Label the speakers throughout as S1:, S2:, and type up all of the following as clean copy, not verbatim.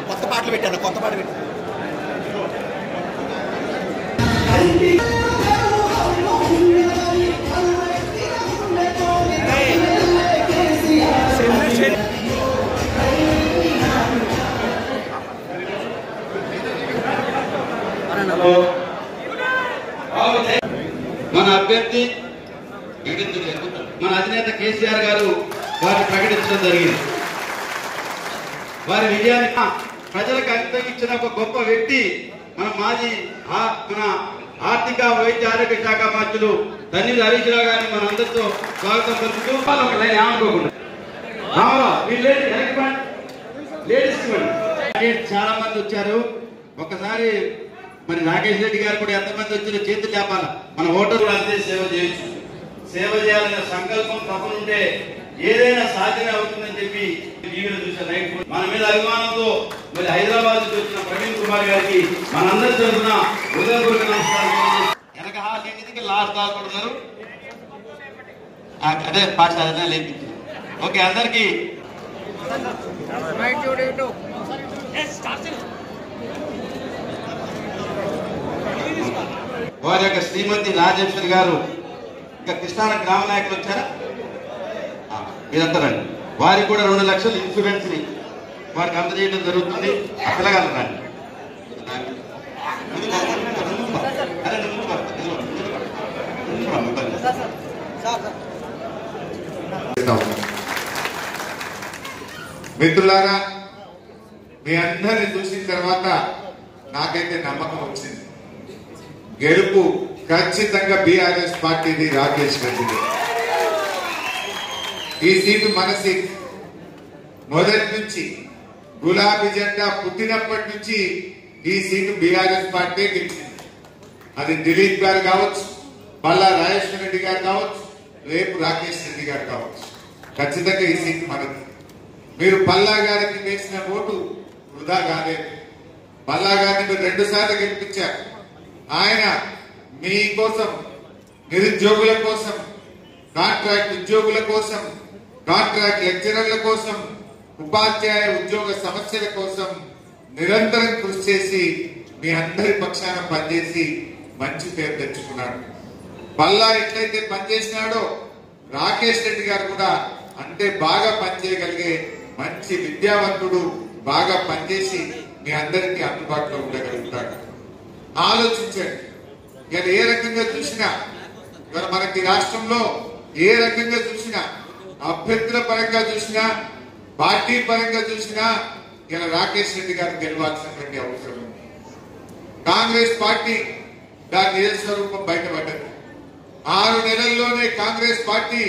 S1: కొత్త పాటలు పెట్టాను, కొత్త పాట పెట్టాను.
S2: మన అభ్యర్థి మన అధినేత కేసీఆర్ గారు వారిని ప్రకటించడం జరిగింది. వారి విజయాన్ని ప్రజలకు అందించిన ఒక గొప్ప వ్యక్తి మన మాజీ మన ఆర్థిక వైద్య ఆరోగ్య శాఖ మంత్రులు తన్నీరు హరీష్ రావు గారిని మన అందరితో స్వాగతం పలుకుతూ ఏమనుకోకుండా చాలా మంది వచ్చారు. ఒకసారి మరి రాకేష్ రెడ్డి గారు కూడా ఎంతమంది వచ్చిన చేతులు లేపాల. మన ఓటర్లు అంతే సేవ చేయొచ్చు, సేవ చేయాలనే సంకల్పం తప్పన ఉంటే ఏదైనా సాధ్యమే అవుతుందని చెప్పి టీవీలో చూసారు. మన మీద అభిమానంతో మరి హైదరాబాద్ నుంచి వచ్చిన ప్రవీణ్ కుమార్ గారికి మనందరి తరఫున హృదయపూర్వక నమస్కారం. వెనక హాస్కి లాస్ట్ దాచుకుంటున్నారు, అదే పాఠశాల లేపింది. ఓకే, అందరికి వారి యొక్క శ్రీమతి రాజేశ్వరి గారు, ఇంకా కృష్ణాన గ్రామ నాయకులు వచ్చారా మీరంతా రండి. వారికి కూడా 2 లక్షల ఇన్సూరెన్స్ ని వారికి అందజేయడం జరుగుతుంది. పిల్లగారు రండి.
S3: మిత్రులారా, మీ అందరిని చూసిన తర్వాత నాకైతే నమ్మకం వచ్చింది. గెలుపు ఖచ్చితంగా బీఆర్ఎస్ పార్టీది, రాకేష్ రెడ్డి. ఈ సీటు మన సీట్. మొదటి నుంచి గులాబీ జెండా పుట్టినప్పటి నుంచి ఈ సీటు బీఆర్ఎస్ పార్టీ గెలిచింది. అది దిలీప్ గారు కావచ్చు, పల్లా రాజేశ్వర రెడ్డి గారు కావచ్చు, రేపు రాకేష్ రెడ్డి గారు కావచ్చు. ఖచ్చితంగా ఈ సీటు మనది. మీరు పల్లా గారికి వేసిన ఓటు వృధా కాలేదు. పల్లా గారిని మీరు 2 సార్లు గెలిపించారు. ఆయన మీ కోసం, నిరుద్యోగుల కోసం, కాంట్రాక్ట్ ఉద్యోగుల కోసం, కాంట్రాక్ట్ లెక్చరర్ల కోసం, ఉపాధ్యాయ ఉద్యోగ సమస్యల కోసం నిరంతరం కృషి చేసి మీ అందరి పక్షాన పనిచేసి మంచి పేరు తెచ్చుకున్నాడు. పల్లా ఎట్లయితే పనిచేసినాడో రాకేష్ రెడ్డి గారు కూడా అంటే బాగా పనిచేయగలిగే మంచి విద్యావంతుడు, బాగా పనిచేసి మీ అందరికీ అందుబాటులో ఉండగలుగుతాడు. ఆలోచించండి. ఇక ఏ రకంగా చూసినా, ఇవాళ మనకి రాష్ట్రంలో ఏ రకంగా చూసినా, అభ్యర్థుల పరంగా చూసినా, పార్టీ పరంగా చూసినా ఇలా రాకేష్ రెడ్డి గారు గెలవాల్సినటువంటి అవసరం ఉంది. కాంగ్రెస్ పార్టీ దాని నిజ స్వరూపం బయటపడ్డది. 6 నెలల్లోనే కాంగ్రెస్ పార్టీ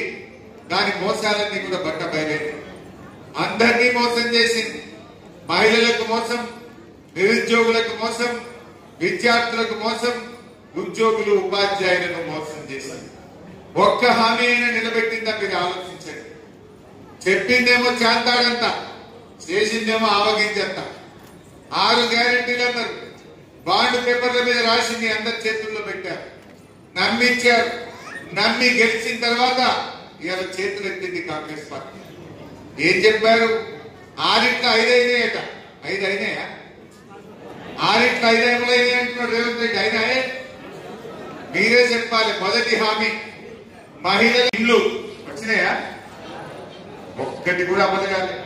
S3: దాని మోసాలన్నీ కూడా బట్టబయలేదు. అందరినీ మోసం చేసింది. మహిళలకు మోసం, నిరుద్యోగులకు మోసం, విద్యార్థులకు మోసం, ఉద్యోగులు ఉపాధ్యాయులను మోసం చేసింది. ఒక్క హామీ అయినా నిలబెట్టిందా మీరు ఆలోచించండి. చెప్పిందేమో చేస్తాడంత, చేసిందేమో ఆవగించంత. 6 గ్యారెంటీలు అన్నారు. బాండ్ పేపర్ల మీద రాసి మీ అందరి చేతుల్లో పెట్టారు, నమ్మించారు. నమ్మి గెలిచిన తర్వాత ఇవాళ చేతులు ఎత్తింది కాంగ్రెస్ పార్టీ. ఏం చెప్పారు? 6 అయినాయట. 5 అయినాయా? 6 అయినాయి అంటున్నాడు రేవంత్ రెడ్డి. అయినాయే? మీరే చెప్పాలి. మొదటి హామీ మహిళల ఇల్లు వచ్చినాయా? ఒక్కటి కూడా అమలు కాలేదు.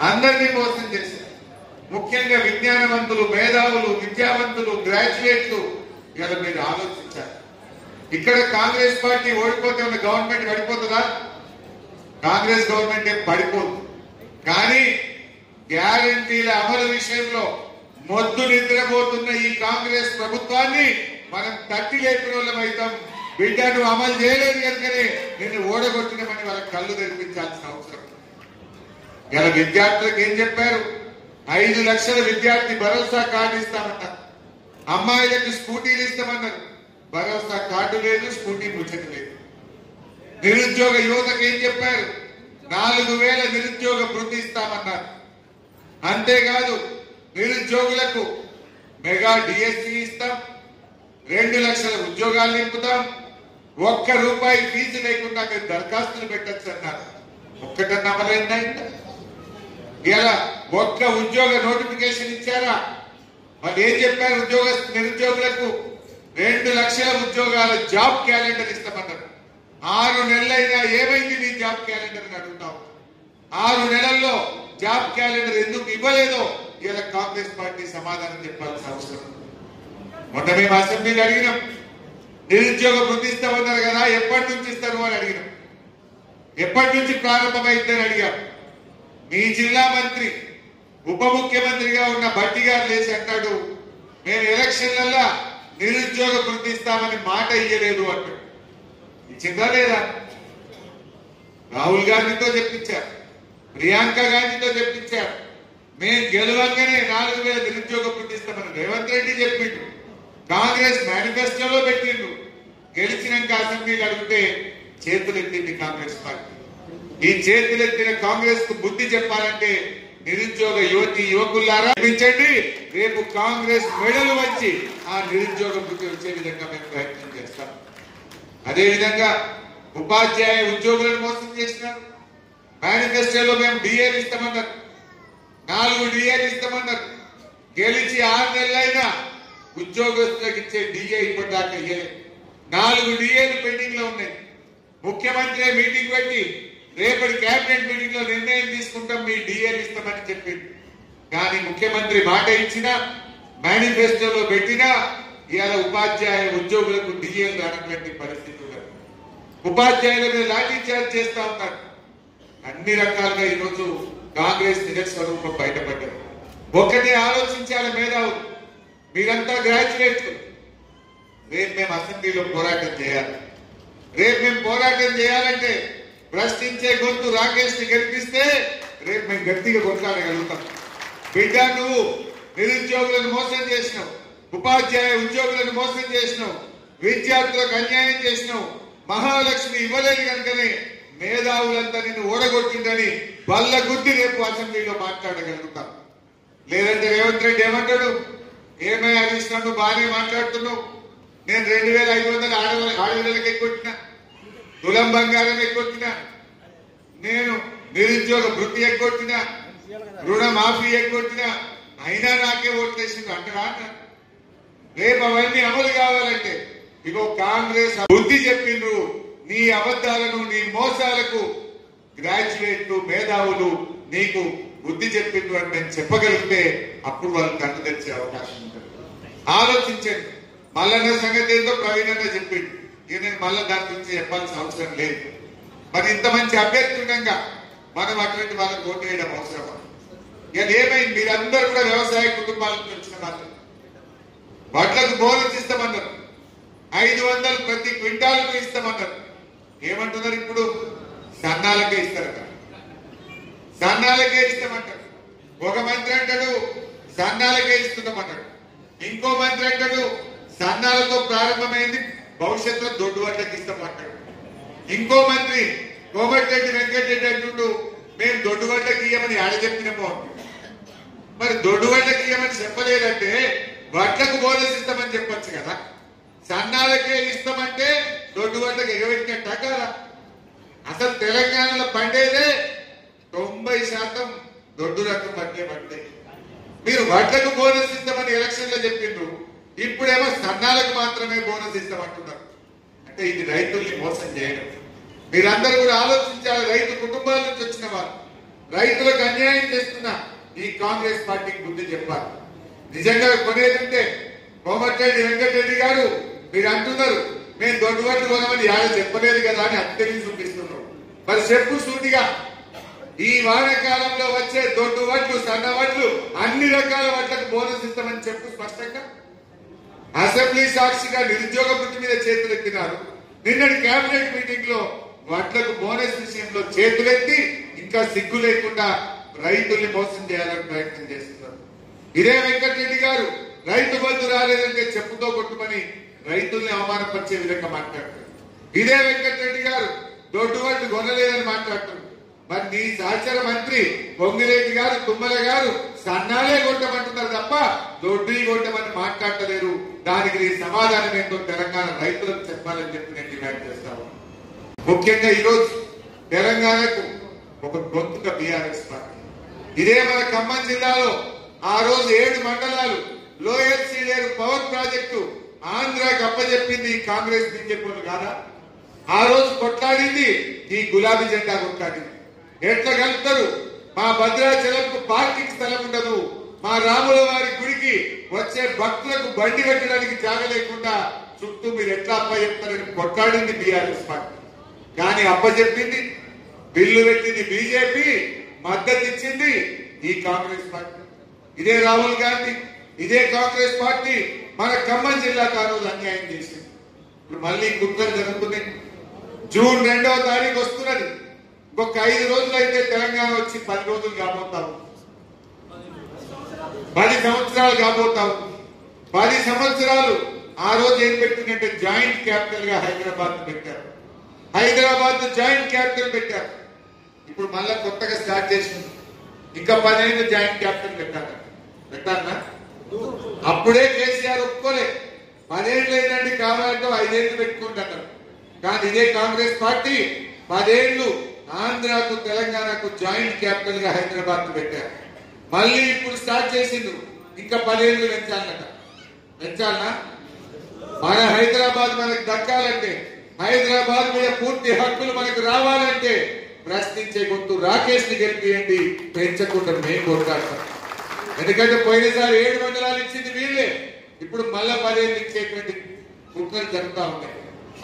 S3: అందరినీ మోసం చేశారు. ముఖ్యంగా విజ్ఞానవంతులు, మేధావులు, విద్యావంతులు, గ్రాడ్యుయేట్లు ఇలా మీరు ఆలోచించారు. ఇక్కడ కాంగ్రెస్ పార్టీ ఓడిపోతే ఉన్న గవర్నమెంట్ పడిపోతుందా? కాంగ్రెస్ గవర్నమెంట్ ఏం పడిపోదు. కానీ గ్యారంటీల అమలు విషయంలో మొద్దు నిద్రపోతున్న ఈ కాంగ్రెస్ ప్రభుత్వాన్ని మనం తట్టి లేపిన వాళ్ళం అవుతాం. బిడ్డ నువ్వు అమలు చేయలేదు కనుకనే నిన్ను ఓడగొట్టినమని వాళ్ళకి కళ్ళు తెరిపించాల్సిన అవసరం. ఇలా విద్యార్థులకు ఏం చెప్పారు? 5 లక్షల విద్యార్థి భరోసా కార్డు ఇస్తామన్నారు. అమ్మాయిలకు స్కూటీలు ఇస్తామన్నారు. భరోసా కార్డు లేదు, స్కూటీ ముచ్చట లేదు. నిరుద్యోగ యువతకు ఏం చెప్పారు? 4,000 నిరుద్యోగ వృత్తి ఇస్తామన్నారు. అంతేకాదు నిరుద్యోగులకు మెగా డిఎస్సి ఇస్తాం, 2 లక్షల ఉద్యోగాలు నింపుతాం, ₹1 ఫీజు లేకుండా మీరు దరఖాస్తులు పెట్టచ్చు అన్నారు. ఒక్కటన్నా అమలైందా? ఇలా ఒక్క ఉద్యోగ నోటిఫికేషన్ ఇచ్చారా? మరి ఏం చెప్పారు? నిరుద్యోగులకు 2 లక్షల ఉద్యోగాల జాబ్ క్యాలెండర్ ఇస్తామన్నారు. 6 నెలలైనా ఏమైంది మీ జాబ్ క్యాలెండర్ అని అడుగుతాం. 6 నెలల్లో జాబ్ క్యాలెండర్ ఎందుకు ఇవ్వలేదో ఇలా కాంగ్రెస్ పార్టీ సమాధానం చెప్పాల్సిన అవసరం. మొన్న మేము అసెంబ్లీలో అడిగినాం, నిరుద్యోగ వృద్ధి ఇస్తామన్నారు కదా, ఎప్పటి నుంచి ఇస్తారు అని అడిగినాం. ఎప్పటి నుంచి ప్రారంభమైందని అడిగాం. మీ జిల్లా మంత్రి ఉప ముఖ్యమంత్రిగా ఉన్న భట్టి గారు లేచి అంటాడు, మేము ఎలక్షన్లలో నిరుద్యోగ వృద్ధి ఇస్తామని మాట ఇయ్యలేదు అంటాడు. ఇచ్చిందా లేదా? రాహుల్ గాంధీతో చెప్పించారు, ప్రియాంక గాంధీతో చెప్పించారు. మేము గెలవంగానే 4,000 నిరుద్యోగ వృద్ధి ఇస్తామని రేవంత్ రెడ్డి చెప్పిండు. కాంగ్రెస్ మేనిఫెస్టోలో పెట్టిండు. గెలిచినాక అసెంబ్లీలు అడిగితే చేతులెత్తింది కాంగ్రెస్ పార్టీ. ఈ చేతులెత్తిన కాంగ్రెస్ కు బుద్ధి చెప్పాలంటే నిరుద్యోగ యువకులారా గెలిపించండి. రేపు కాంగ్రెస్ మెడలు వచ్చి ఆ నిరుద్యోగ వృద్ధి వచ్చే విధంగా మేము ప్రయత్నం చేస్తాం. అదేవిధంగా ఉపాధ్యాయ ఉద్యోగులను మోసం చేసినారు. మేనిఫెస్టోలో మేము డిఏలు ఇస్తామన్నారు, 4 డిఏలు ఇస్తామన్నారు. గెలిచి 6 నెలలైనా ఉద్యోగస్తులకు ఇచ్చే డిఏ ఇప్పటిదాకా ఇయ్యలేదు. 4 డిఏలు పెండింగ్ లో ఉన్నాయి. ముఖ్యమంత్రి మీటింగ్ పెట్టి రేపటి కేబినెట్ మీటింగ్ లో నిర్ణయం తీసుకుంటాం, మీ డిఏలు ఇస్తామని చెప్పింది. కానీ ముఖ్యమంత్రి మాట ఇచ్చినా మేనిఫెస్టోలో పెట్టినా ఇవాళ ఉపాధ్యాయ ఉద్యోగులకు డిఏలు రానటువంటి పరిస్థితి ఉన్నది. ఉపాధ్యాయుల మీద లాఠీ చార్జ్ చేస్తా ఉన్నారు. అన్ని రకాలుగా ఈరోజు కాంగ్రెస్ నిజ స్వరూపం బయటపడ్డారు. ఒక్కటే ఆలోచించాలి మేధావులు, మీరంతా గ్రాడ్యుయేట్లు. రేపు మేము అసెంబ్లీలో పోరాటం చేయాలి. రేపు మేము పోరాటం చేయాలంటే ప్రశ్నించే గొంతు రాకేష్ ని గెలిపిస్తే రేపు మేము గట్టిగా కొట్లాడగలుగుతాం. బిడ్డ, నువ్వు నిరుద్యోగులను మోసం చేసినావు, ఉపాధ్యాయ ఉద్యోగులను మోసం చేసినావు, విద్యార్థులకు అన్యాయం చేసినావు. మహాలక్ష్మి ఇవ్వలేదు కనుకనే మేధావులంతా నిన్ను ఓడగొట్టిందని బల్ల గుద్ది రేపు అసెంబ్లీలో మాట్లాడగలుగుతాం. లేదంటే రేవంత్ రెడ్డి ఏమంటాడు, ఏమై హరీష్రావు నువ్వు బాగానే మాట్లాడుతున్నావు, నేను 2,500 ఆడపిల్లలకి ఎక్కొట్టినా, తులం బంగారం ఎక్కొట్టినా, నేను నిరుద్యోగ వృత్తి ఎక్కొట్టినా, రుణమాఫీ ఎక్కొట్టినా, అయినా నాకే ఓట్లేసింది అంటారా? రేపు అవన్నీ అమలు కావాలంటే ఇగో కాంగ్రెస్ బుద్ధి చెప్పిండ్రు. నీ అబద్ధాలను, నీ మోసాలకు గ్రాడ్యుయేట్లు మేధావులు నీకు బుద్ధి చెప్పిండ్రు అని నేను చెప్పగలిగితే అప్పుడు వాళ్ళు కన్ను తెచ్చే అవకాశం ఉంటుంది. ఆలోచించండి. మల్లన్న సంగతి ఏందో ప్రవీణన్న చెప్పిండు. ఇక నేను మళ్ళా దాని గురించి చెప్పాల్సిన అవసరం లేదు. మరి ఇంత మంచి అభ్యర్థి ఉండగా మనం అటువంటి వాళ్ళకి ఓటు వేయడం అవసరమా? ఇక ఏమైంది? మీరందరూ కూడా వ్యవసాయ కుటుంబాల నుంచి వచ్చిన వాళ్ళు. వడ్లకు బోనస్ ఇస్తామన్నారు, 500 ప్రతి క్వింటాల్కు ఇస్తామన్నారు. ఏమంటున్నారు ఇప్పుడు? సన్నాలకే ఇస్తారట, సన్నాలకే ఇస్తామంటారు. ఒక మంత్రి అంటాడు సన్నాలకే ఇస్తున్నామంటాడు, ఇంకో మంత్రి అంటాడు సన్నాలతో ప్రారంభమైంది భవిష్యత్తులో దొడ్డు వడ్లకు ఇస్తామంటాడు. ఇంకో మంత్రి కోమటిరెడ్డి వెంకటరెడ్డి అంటుండు మేము దొడ్డు వడ్లకు ఇయ్యమని ఆడ చెప్పినామో. మరి దొడ్డు వడ్లకు ఇయ్యమని చెప్పలేదంటే వడ్లకు బోనస్ ఇస్తామని చెప్పొచ్చు కదా. సన్నాలకే ఇస్తామంటే దొడ్డు వడ్లకు ఎగబెట్టినట్ట కదా. అసలు తెలంగాణలో పండేదే 90% దొడ్డు రకం వడ్లే పండాయి. మీరు వడ్లకు బోనస్ ఇస్తామని ఎలక్షన్ లో చెప్పిండ్రు, ఇప్పుడేమో సన్నాలకు మాత్రమే బోనస్ ఇస్తామంటున్నారు. అంటే ఇది రైతుల్ని మోసం చేయడం. మీరందరూ కూడా ఆలోచించాలి. రైతు కుటుంబాల నుంచి వచ్చిన వారు, రైతులకు అన్యాయం చేస్తున్న ఈ కాంగ్రెస్ పార్టీకి బుద్ధి చెప్పాలి. నిజంగా కొనేదంటే కోమటిరెడ్డి వెంకటరెడ్డి గారు మీరు అంటున్నారు మేము దొడ్డు వడ్లు కొనమని యాడ చెప్పలేదు కదా అని అత్తెలిసి చూపిస్తున్నారు. మరి చెప్పు సూటిగా, ఈ వానాకాలంలో వచ్చే దొడ్డు వడ్లు, సన్న వడ్లు, అన్ని రకాల వడ్లకు బోనస్ ఇస్తామని చెప్పు స్పష్టంగా. అసెంబ్లీ సాక్షిగా నిరుద్యోగ వృత్తి మీద చేతులెత్తినారు. నిన్నటి కేబినెట్ మీటింగ్ లో వడ్లకు బోనస్ విషయంలో చేతులెత్తి ఇంకా సిగ్గు లేకుండా రైతుల్ని మోసం చేయాలని ప్రయత్నం చేస్తున్నారు. ఇదే వెంకటరెడ్డి గారు రైతు బంధు రాలేదంటే చెప్పుతో కొట్టుమని రైతుల్ని అవమానపరిచే విధంగా మాట్లాడుతారు. ఇదే వెంకటరెడ్డి గారు దొడ్డు వడ్లు కొనలేదని మాట్లాడుతున్నారు. మరి నీ సహచర మంత్రి పొంగిరెడ్డి గారు, తుమ్మల గారు సన్నాలే కొట్టమంటున్నారు తప్ప దొడ్డు కొట్టమని మాట్లాడలేరు. దానికి నీ సమాధానం ఏంటో తెలంగాణ రైతులకు చెప్పాలని చెప్పి నేను డిమాండ్ చేస్తాను. ముఖ్యంగా ఈరోజు తెలంగాణకు ఒక గొంతుగా బీఆర్ఎస్ పార్టీ. ఇదే మన ఖమ్మం జిల్లాలో ఆ రోజు 7 మండలాలు లోయర్ సీలేరు పవర్ ప్రాజెక్టు ఆంధ్రాకి అప్పచెప్పింది ఈ కాంగ్రెస్ బీజేపీలు కాదా? ఆ రోజు కొట్లాడింది ఈ గులాబీ జెండా కొట్లాడింది. ఎట్లా కలుపుతారు? మా భద్రాచలంకు పార్కింగ్ స్థలం ఉండదు, మా రాముల వారి గుడికి వచ్చే భక్తులకు బండి పెట్టడానికి జాగ లేకుండా చుట్టూ మీరు ఎట్లా అప్పచెప్తారని కొట్లాడింది బీఆర్ఎస్ పార్టీ. కానీ అప్పచెప్పింది, బిల్లు పెట్టింది బీజేపీ, మద్దతు ఇచ్చింది ఈ కాంగ్రెస్ పార్టీ. ఇదే రాహుల్ గాంధీ, ఇదే కాంగ్రెస్ పార్టీ మన ఖమ్మం జిల్లాకు ఆ రోజు అన్యాయం చేసింది. ఇప్పుడు మళ్ళీ కుట్రలు జరుగుతున్నాయి. జూన్ 2వ తారీఖు వస్తున్నది. ఇంకొక 5 రోజులు అయితే తెలంగాణ వచ్చి 10 రోజులు కాబోతావు, 10 సంవత్సరాలు కాబోతావు. 10 సంవత్సరాలు ఆ రోజు ఏం పెట్టిందంటే జాయింట్ క్యాపిటల్ గా హైదరాబాద్ పెట్టారు. హైదరాబాద్ జాయింట్ క్యాపిటల్ పెట్టారు. ఇప్పుడు మళ్ళా కొత్తగా స్టార్ట్ చేసింది. ఇంకా 10 ఏళ్ళు జాయింట్ క్యాపిటల్ పెట్టాలన్నా అప్పుడే కేసీఆర్ ఒప్పుకోలే. 10 ఏళ్ళు ఏంటంటే కావాలంటే 5 ఏళ్ళు పెట్టుకుంటారు. కానీ ఇదే కాంగ్రెస్ పార్టీ 10 ఏళ్ళు ఆంధ్రాకు తెలంగాణకు జాయింట్ క్యాపిటల్ గా హైదరాబాద్ పెట్టారు. మళ్ళీ ఇప్పుడు స్టార్ట్ చేసిండు. ఇంకా 10 ఏళ్ళు పెంచాలనా? మన హైదరాబాద్ మనకు దక్కాలంటే, హైదరాబాద్ మీద పూర్తి హక్కులు మనకు రావాలంటే ప్రశ్నించే గొంతు రాకేష్ ని గెలిపియండి, పెంచకుండా మేము కొట్లాడతాం. ఎందుకంటే పోయినసారి 7 మండలాలు ఇచ్చింది వీళ్ళే, ఇప్పుడు మళ్ళా 10 ఏళ్ళు ఇచ్చేటువంటి కుట్రలు జరుగుతూ ఉన్నాయి.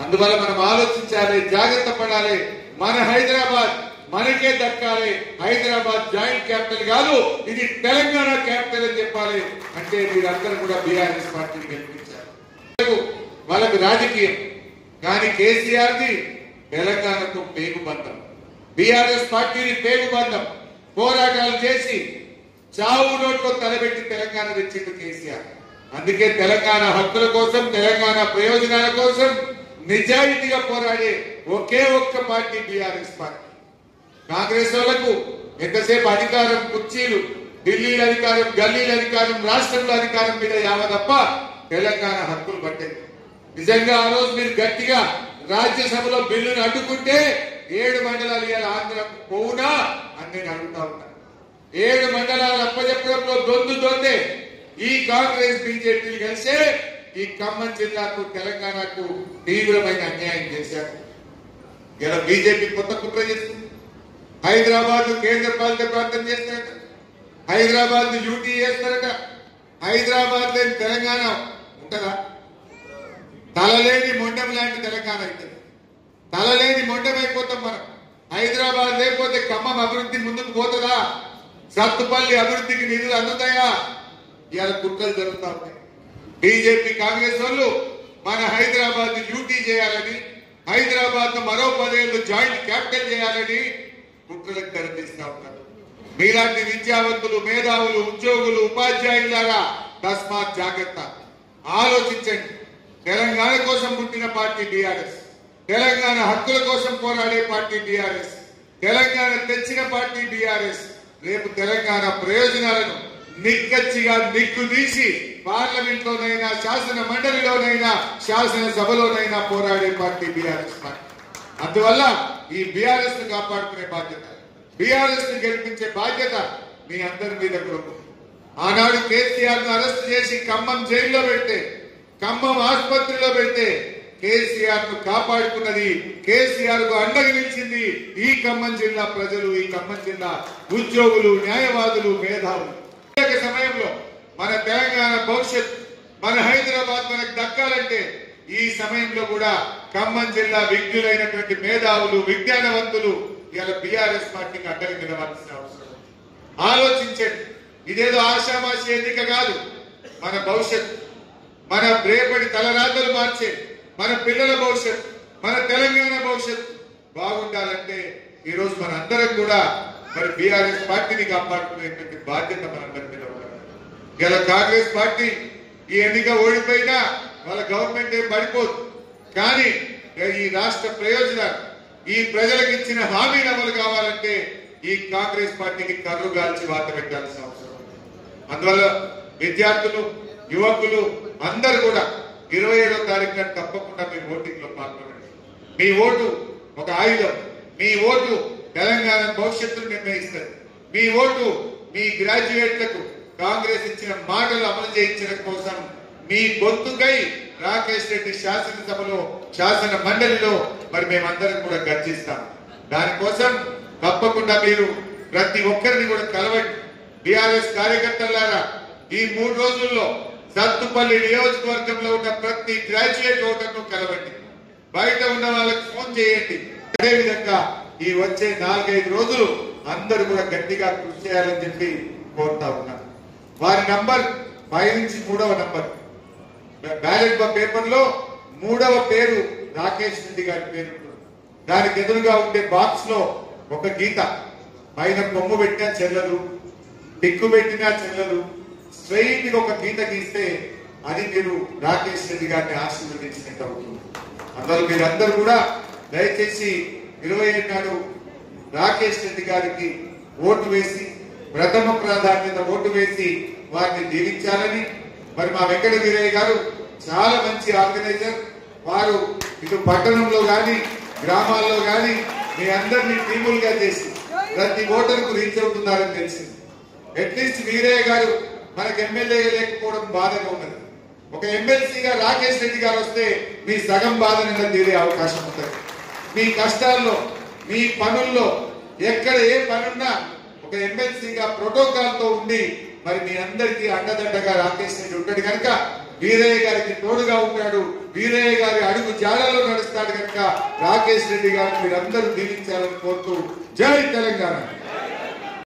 S3: అందువల్ల మనం ఆలోచించాలి, జాగ్రత్త పడాలి. మన హైదరాబాద్ మనకే దక్కాలి. హైదరాబాద్ జాయింట్ క్యాపిటల్ కాదు, ఇది తెలంగాణ క్యాపిటల్ అని చెప్పాలి. అంటే మీరందరూ కూడా బీఆర్ఎస్ పార్టీని గెలిపించారు. వాళ్ళకి రాజకీయం, కానీ కేసీఆర్ ది తెలంగాణకు పేగుబంధం, బీఆర్ఎస్ పార్టీని పేగుబంధం. పోరాటాలు చేసి చావు నోట్లో తలబెట్టి తెలంగాణ తెచ్చింది కేసీఆర్. అందుకే తెలంగాణ హక్కుల కోసం, తెలంగాణ ప్రయోజనాల కోసం నిజాయితీగా పోరాడే ఒకే ఒక్క పార్టీ బీఆర్ఎస్ పార్టీ. కాంగ్రెస్ వాళ్లకు ఎంతసేపు అధికారం కుర్చీలు, ఢిల్లీలో అధికారం, గల్లీల అధికారం, రాష్ట్రంలో అధికారం మీద యావ తప్ప తెలంగాణ హక్కులు పట్టేది. నిజంగా ఆ రోజు మీరు గట్టిగా రాజ్యసభలో బిల్లును అడ్డుకుంటే 7 మండలాలు ఇవాళ ఆంధ్రకు పోవునా అని నేను అడుగుతా ఉన్నా. 7 మండలాలు అప్పచెప్పడంలో దొందే ఈ కాంగ్రెస్ బీజేపీలు కలిసే ఈ ఖమ్మం జిల్లాకు, తెలంగాణకు తీవ్రమైన అన్యాయం చేశారు. ఇలా బీజేపీ కొత్త కుట్ర చేస్తుంది. హైదరాబాద్ కేంద్ర పాలిత ప్రాంతం చేస్తారట, హైదరాబాద్ యూటీ చేస్తారట. హైదరాబాద్ లేని తెలంగాణ ఉంటదా? తలలేని మొండం లాంటి తెలంగాణ అవుతుంది. తలలేని మొండమైపోతాం మనం. హైదరాబాద్ లేకపోతే ఖమ్మం అభివృద్ధి ముందుకు పోతుందా? సత్తుపల్లి అభివృద్ధికి నిధులు అందుతాయా? ఇవాళ కుట్రలు జరుగుతూ ఉన్నాయి. బీజేపీ కాంగ్రెస్ వాళ్ళు మన హైదరాబాద్ యూటీ చేయాలని, హైదరాబాద్ మరో 10 ఏళ్ళు జాయింట్ క్యాపిటల్ చేయాలని కుట్రలకు తెరతీస్తా ఉన్నారు. మీలాంటి విద్యావంతులు, మేధావులు, ఉద్యోగులు, ఉపాధ్యాయులారా తస్మాత్ జాగ్రత్త, ఆలోచించండి. తెలంగాణ కోసం పుట్టిన పార్టీ బీఆర్ఎస్, తెలంగాణ హక్కుల కోసం పోరాడే పార్టీ బీఆర్ఎస్, తెలంగాణ తెచ్చిన పార్టీ బీఆర్ఎస్. రేపు తెలంగాణ ప్రయోజనాలను నిక్కచ్చిగా నిగ్గుదీసి పార్లమెంట్ లోనైనా, శాసన మండలిలోనైనా, శాసనసభలోనైనా పోరాడే పార్టీ బీఆర్ఎస్ పార్టీ. అందువల్ల ఈ బీఆర్ఎస్ ను కాపాడుకునే బాధ్యత, బీఆర్ఎస్ ను గెలిపించే బాధ్యత మీ అందరి మీద కూడా. ఆనాడు కేసీఆర్ ను అరెస్ట్ చేసి ఖమ్మం జైల్లో పెడితే, ఖమ్మం ఆసుపత్రిలో పెడితే కేసీఆర్ ను కాపాడుకున్నది, కేసీఆర్ కు అండగా నిలిచింది ఈ ఖమ్మం జిల్లా ప్రజలు, ఈ ఖమ్మం జిల్లా ఉద్యోగులు, న్యాయవాదులు, మేధావులు. సమయంలో మన తెలంగాణ భవిష్యత్, మన హైదరాబాద్ మనకు దక్కాలంటే ఈ సమయంలో కూడా ఖమ్మం జిల్లా విజ్ఞులైనటువంటి మేధావులు, విజ్ఞానవంతులు ఇవాళ బీఆర్ఎస్ పార్టీకి అడ్డగా నిలవాల్సిన అవసరం. ఆలోచించండి. ఇదేదో ఆషామాషి ఎన్నిక కాదు. మన భవిష్యత్, మన రేపటి తలరాతలు మార్చే మన పిల్లల భవిష్యత్, మన తెలంగాణ భవిష్యత్ బాగుండాలంటే ఈ రోజు మన అందరం కూడా మరి బీఆర్ఎస్ పార్టీని కాపాడుకునేటువంటి బాధ్యత మనందరి మీద ఉండాలి. ఇలా కాంగ్రెస్ పార్టీ ఈ ఎన్నిక ఓడిపోయినా వాళ్ళ గవర్నమెంట్ ఏం పడిపోదు. కానీ ఈ రాష్ట్ర ప్రయోజనాలు, ఈ ప్రజలకు ఇచ్చిన హామీలు అమలు కావాలంటే ఈ కాంగ్రెస్ పార్టీకి కర్రు గాల్చి వాత పెట్టాల్సిన అవసరం. అందువల్ల విద్యార్థులు, యువకులు అందరూ కూడా 27వ తారీఖున తప్పకుండా మీ ఓటింగ్ లో పాల్గొనండి. మీ ఓటు ఒక ఆయుధం. మీ ఓటు తెలంగాణ భవిష్యత్తును నిర్ణయిస్తుంది. మీ ఓటు మీ గ్రాడ్యుయేట్లకు కాంగ్రెస్ ఇచ్చిన మాటలు అమలు చేయించడం కోసం మీ గొంతుకై రాకేష్ రెడ్డి శాసనసభలో శాసన మండలిలో మరి మేమందరం కూడా గర్జిస్తాం. దానికోసం తప్పకుండా మీరు ప్రతి ఒక్కరిని కూడా కలవండి. బీఆర్ఎస్ కార్యకర్తలారా ఈ 3 రోజుల్లో సత్తుపల్లి నియోజకవర్గంలో ఉన్న ప్రతి గ్రాడ్యుయేట్ ఓటర్ను కలవండి. బయట ఉన్న వాళ్ళకి ఫోన్ చేయండి. అదేవిధంగా ఈ వచ్చే 4-5 రోజులు అందరూ కూడా గట్టిగా కృషి చేయాలని చెప్పి కోరుతా ఉన్నారు. వారి నంబర్ 5 నుంచి 3వ నంబర్ బ్యాలెట్ పేపర్ లో 3వ పేరు రాకేష్ రెడ్డి గారి పేరు. దానికి ఎదురుగా ఉండే బాక్స్ లో ఒక గీత, పైన కొమ్ము పెట్టినా చెల్లదు, టిక్కు పెట్టినా చెల్లదు, స్ట్రైట్ గా ఒక గీత గీస్తే అది మీరు రాకేష్ రెడ్డి గారిని ఆశీర్వదించినట్టు అవుతుంది. అందువల్ల మీరందరూ కూడా దయచేసి 27 నాడు రాకేష్ రెడ్డి గారికి ఓటు వేసి ప్రథమ ప్రాధాన్యత ఓటు వేసి వారిని దీవించాలని. మరి మా వెంకట వీరయ్య గారు చాలా మంచి ఆర్గనైజర్. వారు ఇటు పట్టణంలో గాని గ్రామాల్లో గాని మీ అందరినీ టీములుగా చేసి ప్రతి ఓటర్కు రీచ్ అవుతున్నారని తెలిసింది. అట్లీస్ట్ వీరయ్య గారు మనకు ఎమ్మెల్యేగా లేకపోవడం బాధగా ఉన్నది. ఒక ఎమ్మెల్సీగా రాకేష్ రెడ్డి గారు వస్తే మీ సగం బాధనైనా తీరే అవకాశం ఉంటుంది. మీ కష్టాల్లో మీ పనుల్లో ఎక్కడ ఏ పనున్నా ఒక ఎమ్మెల్సీగా ప్రోటోకాల్ తో ఉండి మరి మీ అందరికీ అండదండగా రాకేష్ రెడ్డి ఉంటాడు కనుక వీరయ్య గారికి తోడుగా ఉంటాడు. వీరయ్య గారి అడుగు జాడలో నడుస్తాడు కనుక రాకేష్ రెడ్డి గారిని మీరందరూ దీవించాలని కోరుతూ జై తెలంగాణ.